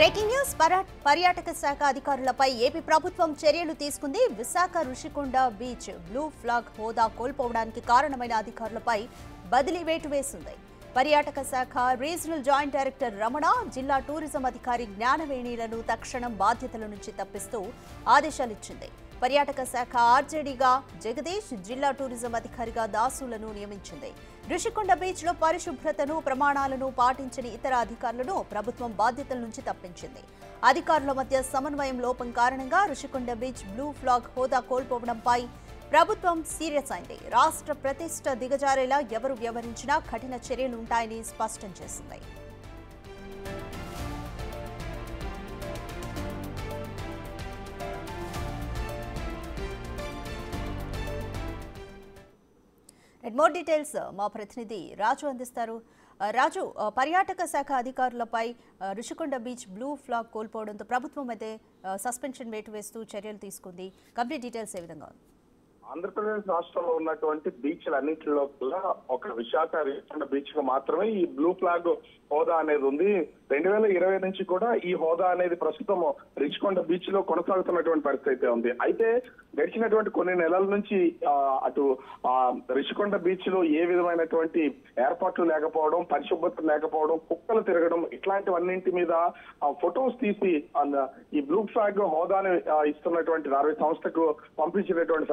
Breaking news పర్యాటక శాఖ అధికారులపై ఏపీ ప్రభుత్వం చర్యలు తీసుకుంది. Visakha Rushikonda beach blue flag హోదా కోల్పోవడానికి కారణమైన అధికారులపై బదిలీ వేటు వేసింది. పర్యాటక శాఖ రీజనల్ జాయింట్ డైరెక్టర్ రమణ, జిల్లా టూరిజం అధికారి జ్ఞానవేణిలను తక్షణం బాధ్యతల నుంచి తప్పిస్తూ ఆదేశాలిచ్చింది. పర్యాటక శాఖ ఆర్జేడీగా జగదీష్, జిల్లా టూరిజం అధికారిగా దాసులను నియమించింది. రుషికొండ బీచ్ లో పరిశుభ్రతను ప్రమాణాలను పాటించని ఇతర అధికారులను ప్రభుత్వం బాధ్యతల నుంచి తప్పించింది. అధికారుల మధ్య సమన్వయం లోపం కారణంగా రుషికొండ బీచ్ బ్లూ ఫ్లాగ్ హోదా కోల్పోవడంపై ప్రభుత్వం సీరియస్ అయింది. రాష్ట్ర ప్రతిష్ట దిగజారేలా ఎవరు వ్యవహరించినా కఠిన చర్యలు ఉంటాయని స్పష్టం చేసింది. మోర్ డీటెయిల్స్ మా ప్రతినిధి రాజు అందిస్తారు. రాజు, పర్యాటక శాఖ అధికారులపై రుషికొండ బీచ్ బ్లూ ఫ్లాగ్ కోల్పోవడంతో ప్రభుత్వం అయితే సస్పెన్షన్ వేటు వేస్తూ చర్యలు తీసుకుంది. కంప్లీట్ డీటెయిల్స్ ఏ విధంగా? ఆంధ్రప్రదేశ్ రాష్ట్రంలో ఉన్నటువంటి బీచ్లన్నింటిలో ఒక విశాఖ రుషికొండ బీచ్ కు మాత్రమే ఈ బ్లూ ఫ్లాగ్ హోదా అనేది ఉంది. 2020 నుంచి కూడా ఈ హోదా అనేది ప్రస్తుతం రుషికొండ బీచ్ లో కొనసాగుతున్నటువంటి పరిస్థితి ఉంది. అయితే గడిచినటువంటి కొన్ని నెలల నుంచి అటు రుషికొండ బీచ్ లో ఏ విధమైనటువంటి ఏర్పాట్లు లేకపోవడం, పరిశుభ్రత లేకపోవడం, కుక్కలు తిరగడం, ఇట్లాంటివన్నింటి మీద ఫొటోస్ తీసి ఈ బ్లూ ఫ్లాగ్ హోదాని ఇస్తున్నటువంటి ధార్మిక సంస్థకు పంపించినటువంటి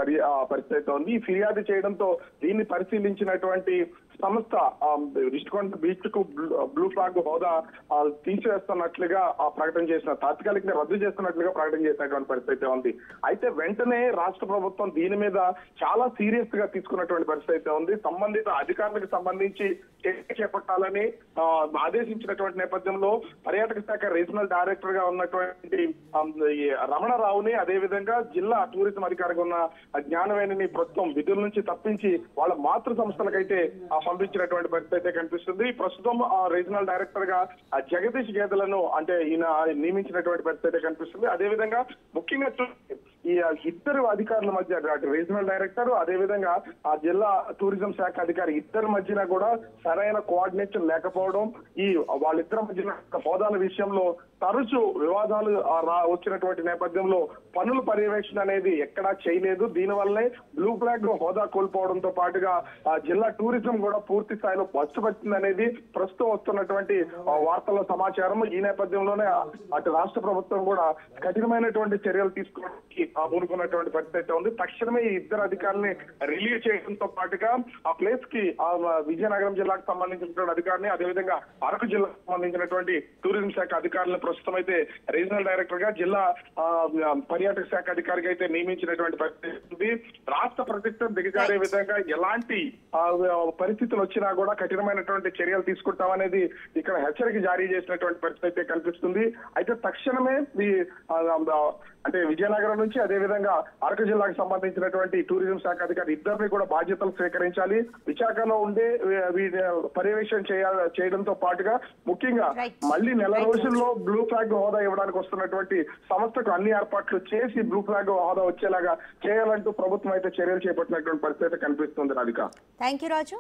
పరిస్థితి ఉంది. ఈ ఫిర్యాదు చేయడంతో దీన్ని పరిశీలించినటువంటి సంస్థ రుషికొండ బీచ్ కు బ్లూ ఫ్లాగ్ హోదా తీసివేస్తున్నట్లుగా ప్రకటన చేసిన, తాత్కాలికంగా రద్దు చేస్తున్నట్లుగా ప్రకటన చేసినటువంటి పరిస్థితి ఉంది. అయితే వెంటనే రాష్ట్ర ప్రభుత్వం దీని మీద చాలా సీరియస్ గా తీసుకున్నటువంటి పరిస్థితి ఉంది. సంబంధిత అధికారులకు సంబంధించి చర్య చేపట్టాలని ఆదేశించినటువంటి నేపథ్యంలో పర్యాటక శాఖ రీజనల్ డైరెక్టర్ గా ఉన్నటువంటి రమణరావుని, అదేవిధంగా జిల్లా టూరిజం అధికారిగా ఉన్న జ్ఞానవేణిని ప్రస్తుతం విధుల నుంచి తప్పించి వాళ్ళ మాతృ సంస్థలకైతే పంపించినటువంటి పరిస్థితి కనిపిస్తుంది. ప్రస్తుతం రీజనల్ డైరెక్టర్ గా జగదీష్ గేదెలను అంటే ఈయన నియమించినటువంటి పరిస్థితి కనిపిస్తుంది. అదేవిధంగా ముఖ్యంగా ఈ ఇద్దరు అధికారుల మధ్య అటు రీజనల్ డైరెక్టర్, అదేవిధంగా ఆ జిల్లా టూరిజం శాఖ అధికారి ఇద్దరి మధ్యన కూడా సరైన కోఆర్డినేషన్ లేకపోవడం, ఈ వాళ్ళిద్దరి మధ్యన హోదాల విషయంలో తరచు వివాదాలు వచ్చినటువంటి నేపథ్యంలో పనుల పర్యవేక్షణ అనేది ఎక్కడా చేయలేదు. దీనివల్లనే బ్లూ ఫ్లాగ్ హోదా కోల్పోవడంతో పాటుగా ఆ జిల్లా టూరిజం కూడా పూర్తి స్థాయిలో బస్సుపట్టింది అనేది ప్రస్తుతం వస్తున్నటువంటి వార్తల సమాచారం. ఈ నేపథ్యంలోనే అటు రాష్ట్ర ప్రభుత్వం కూడా కఠినమైనటువంటి చర్యలు తీసుకోవడానికి పూనుకున్నటువంటి పరిస్థితి ఉంది. తక్షణమే ఈ ఇద్దరు అధికారుల్ని రిలీవ్ చేయడంతో పాటుగా ఆ ప్లేస్ కి విజయనగరం జిల్లాకు సంబంధించినటువంటి అధికారిని, అదేవిధంగా అరకు జిల్లాకు సంబంధించినటువంటి టూరిజం శాఖ అధికారులను ప్రస్తుతం అయితే రీజనల్ డైరెక్టర్ గా, జిల్లా పర్యాటక శాఖ అధికారిగా అయితే నియమించినటువంటి పరిస్థితి. రాష్ట్ర ప్రతిష్టం దిగజారే విధంగా ఎలాంటి పరిస్థితులు వచ్చినా కూడా కఠినమైనటువంటి చర్యలు తీసుకుంటామనేది ఇక్కడ హెచ్చరిక జారీ చేసినటువంటి పరిస్థితి కనిపిస్తుంది. అయితే తక్షణమే ఈ అంటే విజయనగరం నుంచి అదేవిధంగా అరకు జిల్లాకు సంబంధించినటువంటి టూరిజం శాఖ అధికారి ఇద్దరిని కూడా బాధ్యతలు స్వీకరించాలి. విశాఖలో ఉండే పర్యవేక్షణ చేయడంతో పాటుగా ముఖ్యంగా మళ్ళీ నెల రోజుల్లో బ్లూ ఫ్లాగ్ హోదా ఇవ్వడానికి వస్తున్నటువంటి సంస్థకు అన్ని ఏర్పాట్లు చేసి బ్లూ ఫ్లాగ్ హోదా వచ్చేలాగా చేయాలంటూ ప్రభుత్వం అయితే చర్యలు చేపట్టినటువంటి పరిస్థితి కనిపిస్తుంది. Radhika, thank you Raju.